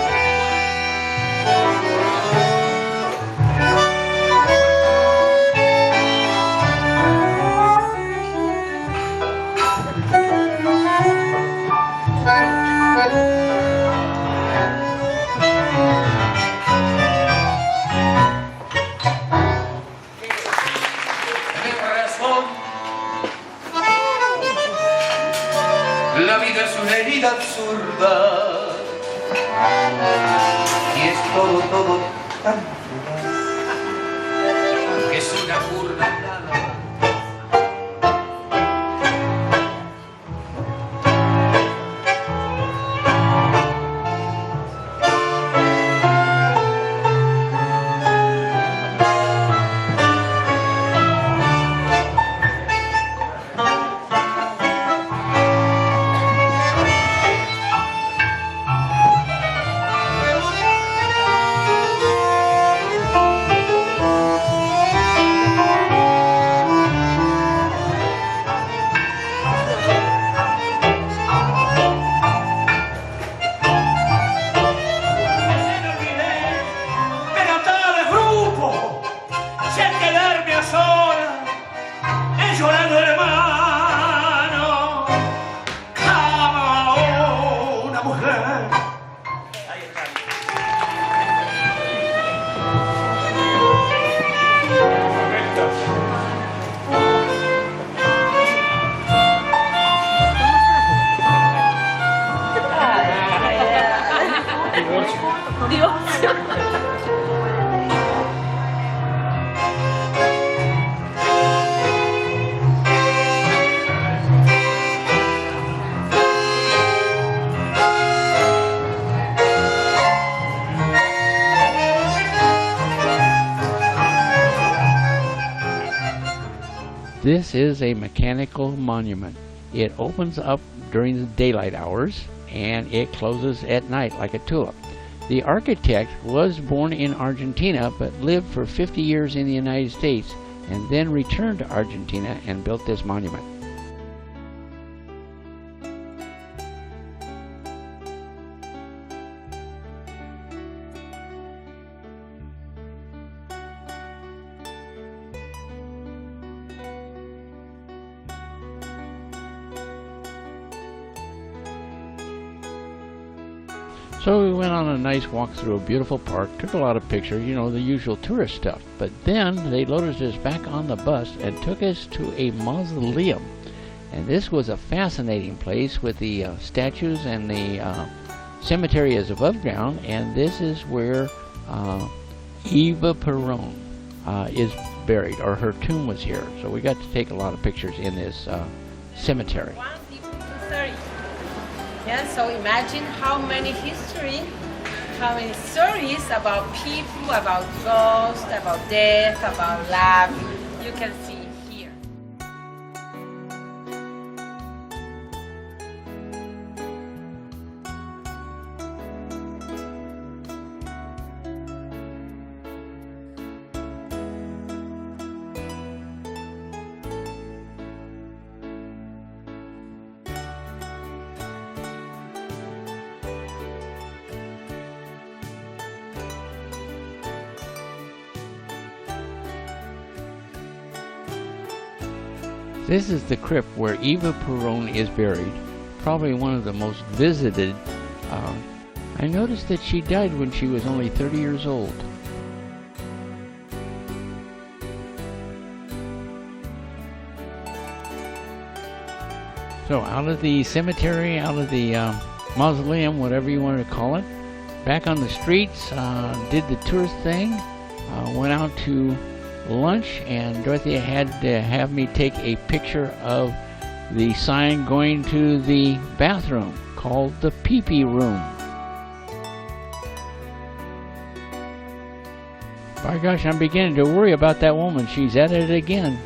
La vida es una herida absurda y es todo tan que es una curva plana. This is a mechanical monument. It opens up during the daylight hours and it closes at night like a tulip. The architect was born in Argentina but lived for 50 years in the United States and then returned to Argentina and built this monument. So we went on a nice walk through a beautiful park, took a lot of pictures, you know, the usual tourist stuff. But then they loaded us back on the bus and took us to a mausoleum. And this was a fascinating place with the statues, and the cemetery is above ground. And this is where Eva Perón is buried, or her tomb was here. So we got to take a lot of pictures in this cemetery. Yeah, so imagine how many stories about people, about ghosts, about death, about love, you can see here. This is the crypt where Eva Perón is buried, probably one of the most visited. I noticed that she died when she was only 30 years old. So out of the cemetery, out of the mausoleum, whatever you want to call it, back on the streets, did the tourist thing, went out to lunch, and Dorothea had to have me take a picture of the sign going to the bathroom called the pee-pee room. By gosh, I'm beginning to worry about that woman. She's at it again.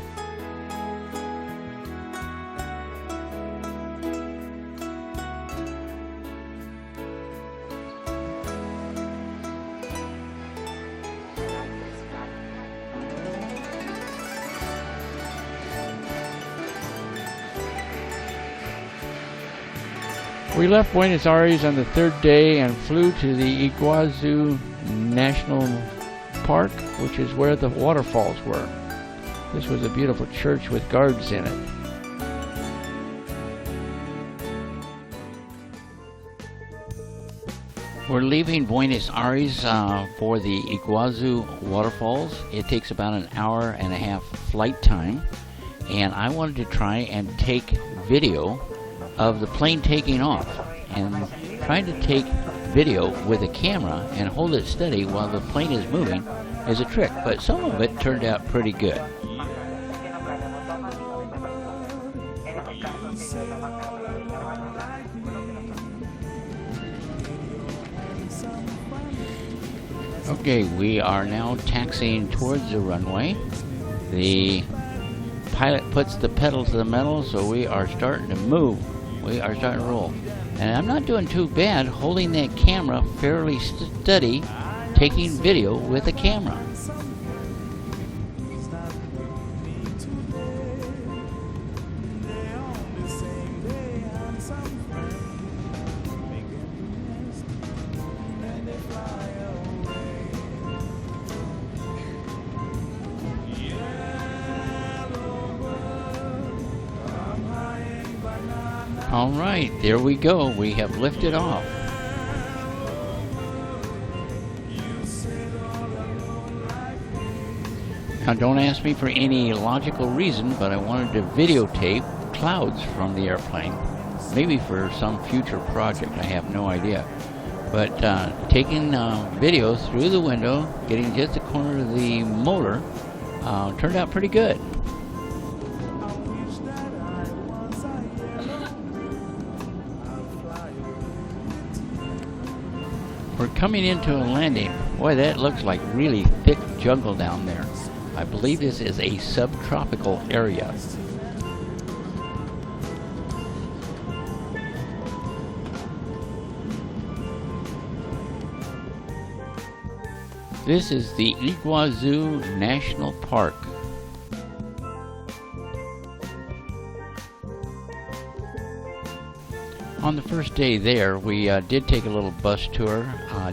We left Buenos Aires on the third day and flew to the Iguazu National Park, which is where the waterfalls were. This was a beautiful church with gardens in it. We're leaving Buenos Aires for the Iguazu waterfalls. It takes about an hour and a half flight time, and I wanted to try and take video of the plane taking off, and trying to take video with a camera and hold it steady while the plane is moving is a trick, but some of it turned out pretty good. Okay, we are now taxiing towards the runway. The pilot puts the pedal to the metal, so we are starting to move. We are starting to roll. And I'm not doing too bad holding that camera fairly steady, taking video with a camera. All right, there we go. We have lifted off. Now, don't ask me for any logical reason, but I wanted to videotape clouds from the airplane. Maybe for some future project, I have no idea. But taking video through the window, getting just the corner of the motor, turned out pretty good. We're coming into a landing. Boy, that looks like really thick jungle down there. I believe this is a subtropical area. This is the Iguazu National Park. On the first day there, we did take a little bus tour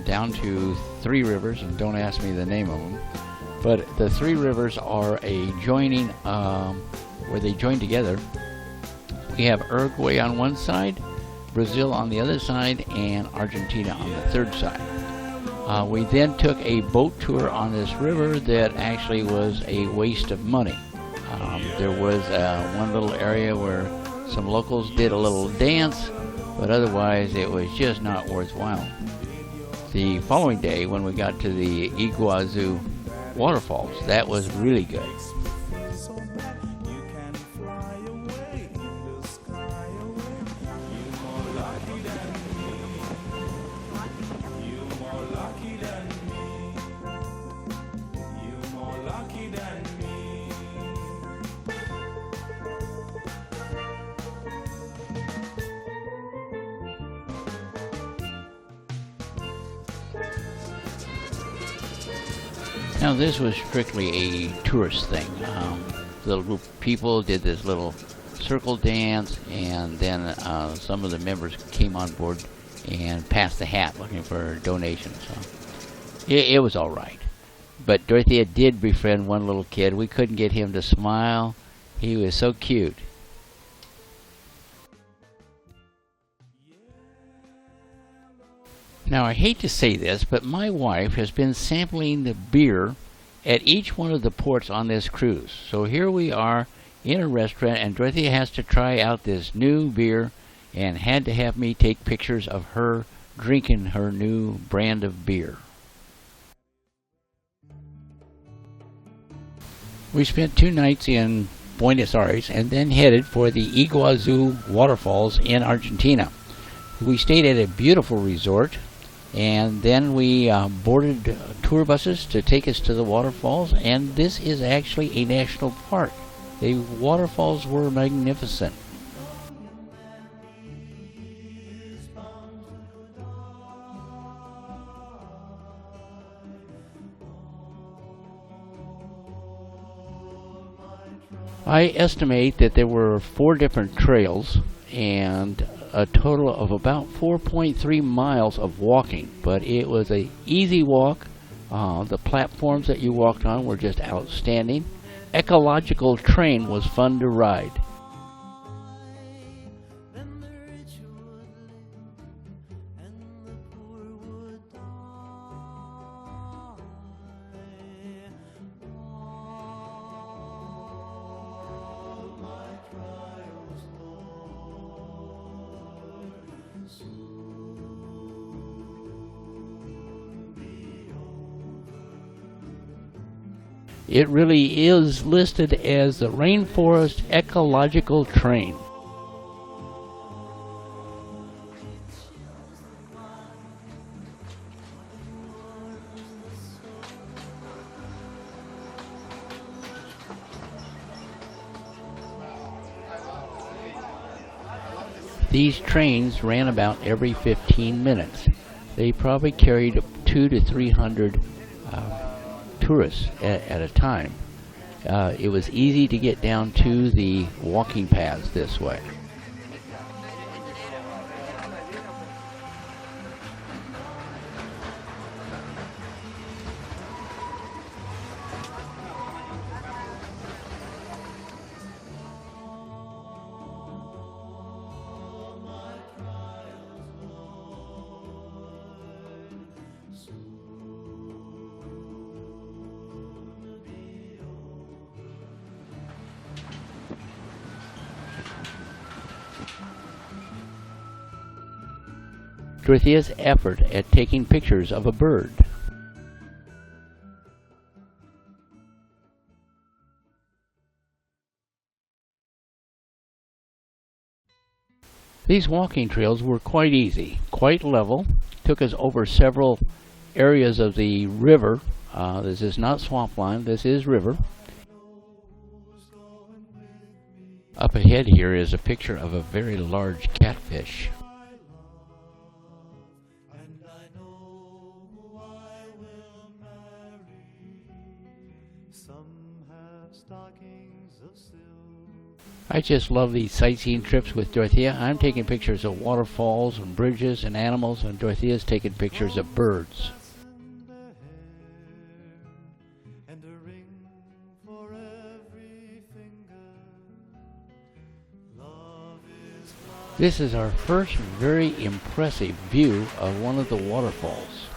down to Three Rivers, and don't ask me the name of them. But the Three Rivers are a joining, where they join together. We have Uruguay on one side, Brazil on the other side, and Argentina on the third side. We then took a boat tour on this river that actually was a waste of money. There was one little area where some locals did a little dance, but otherwise it was just not worthwhile. The following day, when we got to the Iguazu waterfalls, that was really good. Now this was strictly a tourist thing. A little group of people did this little circle dance, and then some of the members came on board and passed the hat looking for donations. So it was all right. But Dorothea did befriend one little kid. We couldn't get him to smile. He was so cute. Now, I hate to say this, but my wife has been sampling the beer at each one of the ports on this cruise. So here we are in a restaurant, and Dorothea has to try out this new beer and had to have me take pictures of her drinking her new brand of beer. We spent 2 nights in Buenos Aires and then headed for the Iguazu waterfalls in Argentina. We stayed at a beautiful resort, and then we boarded tour buses to take us to the waterfalls, and this is actually a national park. The waterfalls were magnificent. I estimate that there were 4 different trails and a total of about 4.3 miles of walking, but it was an easy walk. The platforms that you walked on were just outstanding. Ecological train was fun to ride. It really is listed as the Rainforest Ecological Train. These trains ran about every 15 minutes. They probably carried 200 to 300 tourists at a time. It was easy to get down to the walking paths this way. Dorothea's effort at taking pictures of a bird. These walking trails were quite easy, quite level, took us over several areas of the river This is not swampland, this is river. Up ahead here is a picture of a very large catfish. I just love these sightseeing trips with Dorothea. I'm taking pictures of waterfalls and bridges and animals, and Dorothea's taking pictures of birds. This is our first very impressive view of one of the waterfalls.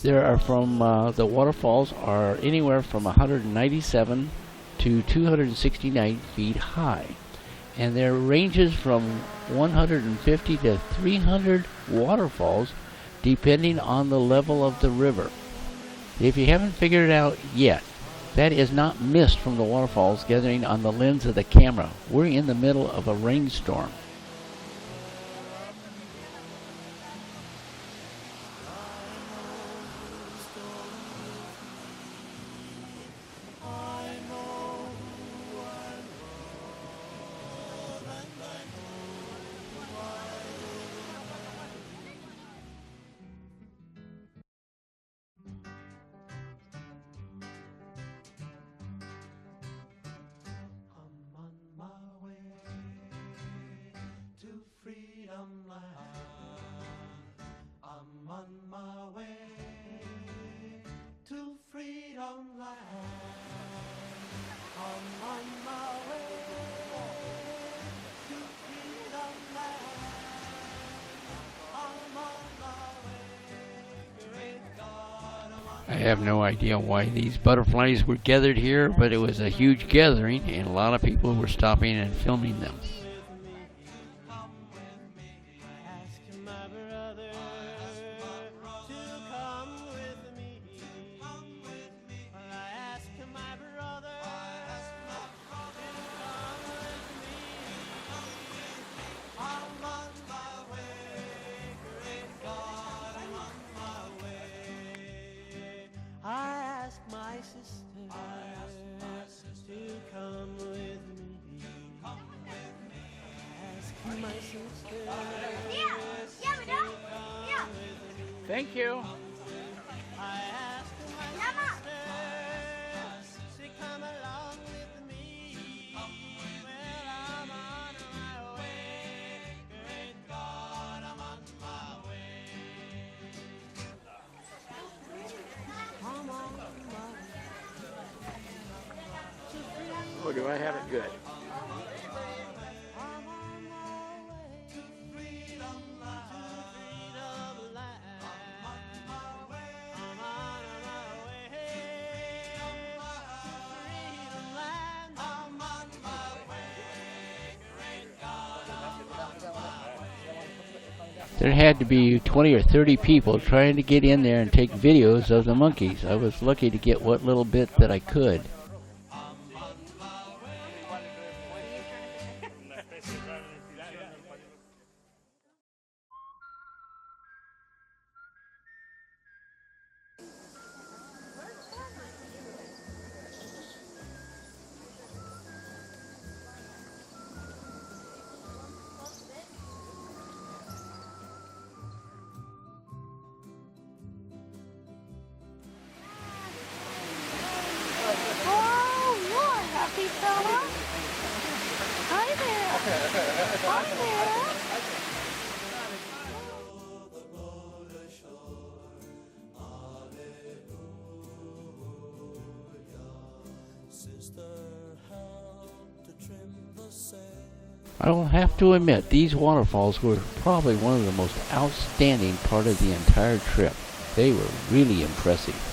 There are the waterfalls are anywhere from 197 to 269 feet high, and there ranges from 150 to 300 waterfalls depending on the level of the river. If you haven't figured it out yet, that is not mist from the waterfalls gathering on the lens of the camera. We're in the middle of a rainstorm. I have no idea why these butterflies were gathered here, but it was a huge gathering and a lot of people were stopping and filming them. Thank you. Oh, do I have it good? There had to be 20 or 30 people trying to get in there and take videos of the monkeys. I was lucky to get what little bit that I could. Hi there. Hi there. I will have to admit, these waterfalls were probably one of the most outstanding part of the entire trip. They were really impressive.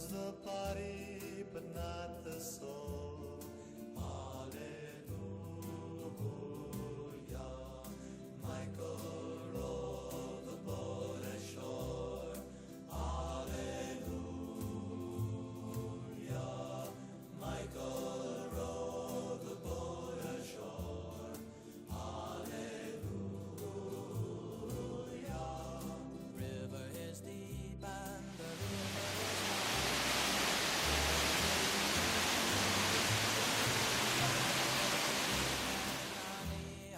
the body, but not the soul. Hallelujah. Michael rowed the boat ashore. Hallelujah. Michael rowed the boat ashore. Hallelujah. River is deep and the river is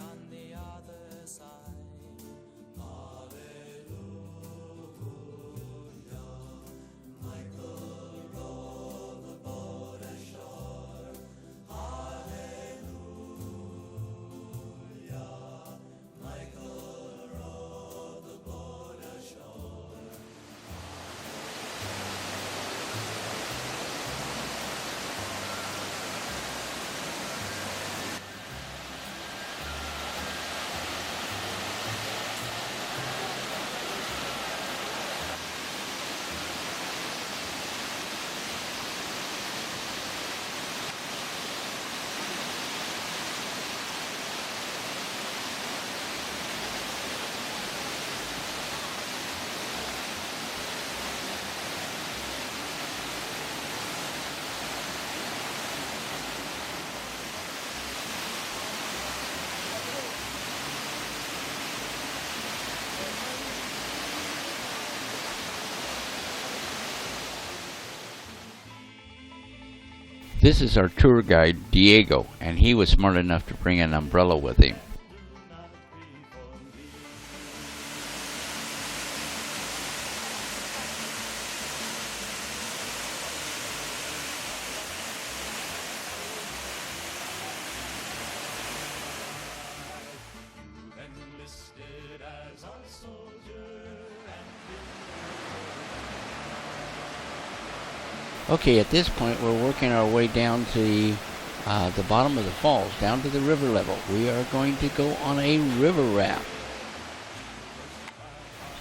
on the other side. Hallelujah. Michael rowed the boat ashore. Hallelujah. Michael rowed the boat ashore. This is our tour guide, Diego, and he was smart enough to bring an umbrella with him. Enlisted as a soldier. Okay, at this point we're working our way down to the bottom of the falls, down to the river level. We are going to go on a river raft.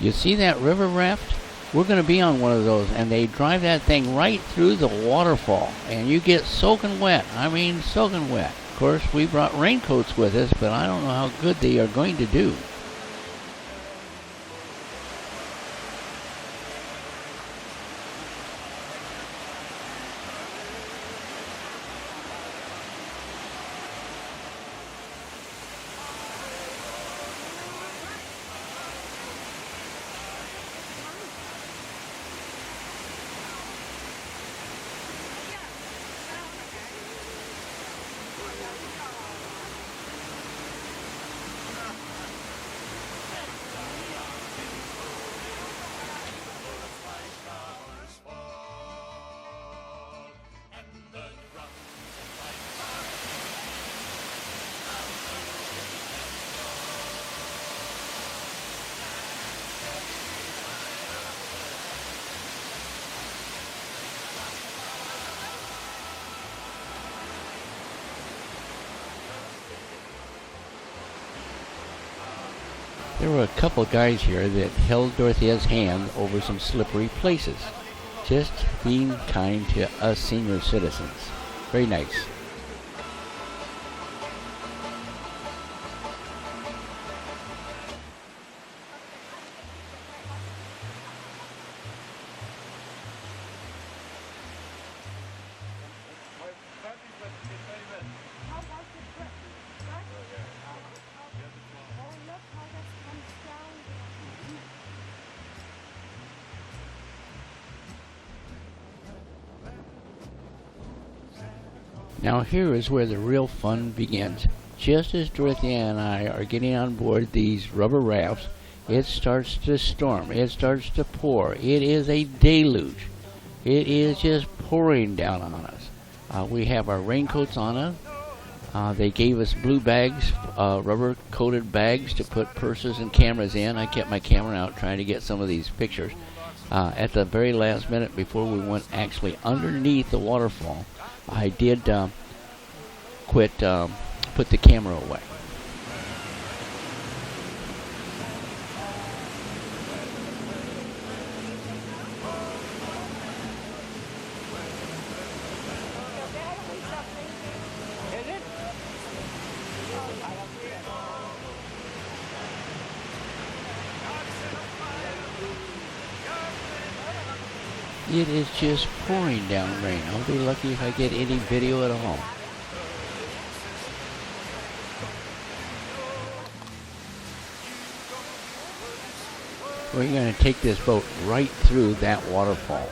You see that river raft? We're going to be on one of those, and they drive that thing right through the waterfall, and you get soaking wet. I mean, soaking wet. Of course, we brought raincoats with us, but I don't know how good they are going to do. There were a couple guys here that held Dorothea's hand over some slippery places. Just being kind to us senior citizens. Very nice. Now here is where the real fun begins. Just as Dorothea and I are getting on board these rubber rafts, it starts to storm. It starts to pour. It is a deluge. It is just pouring down on us. We have our raincoats on us. They gave us blue bags, rubber-coated bags to put purses and cameras in. I kept my camera out trying to get some of these pictures. At the very last minute before we went actually underneath the waterfall, I did put the camera away. It is just pouring down rain. I'll be lucky if I get any video at all. We're going to take this boat right through that waterfall.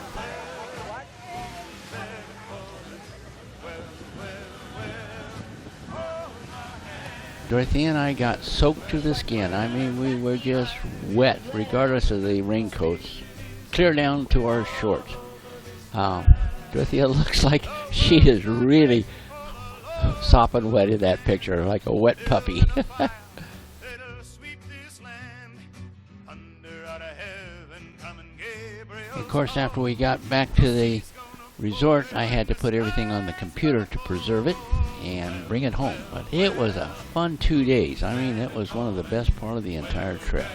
Dorothy and I got soaked to the skin. I mean, we were just wet, regardless of the raincoats, clear down to our shorts. Dorothea looks like she is really sopping wet in that picture, like a wet puppy. Of course, after we got back to the resort, I had to put everything on the computer to preserve it and bring it home. But it was a fun 2 days. I mean, it was one of the best part of the entire trip.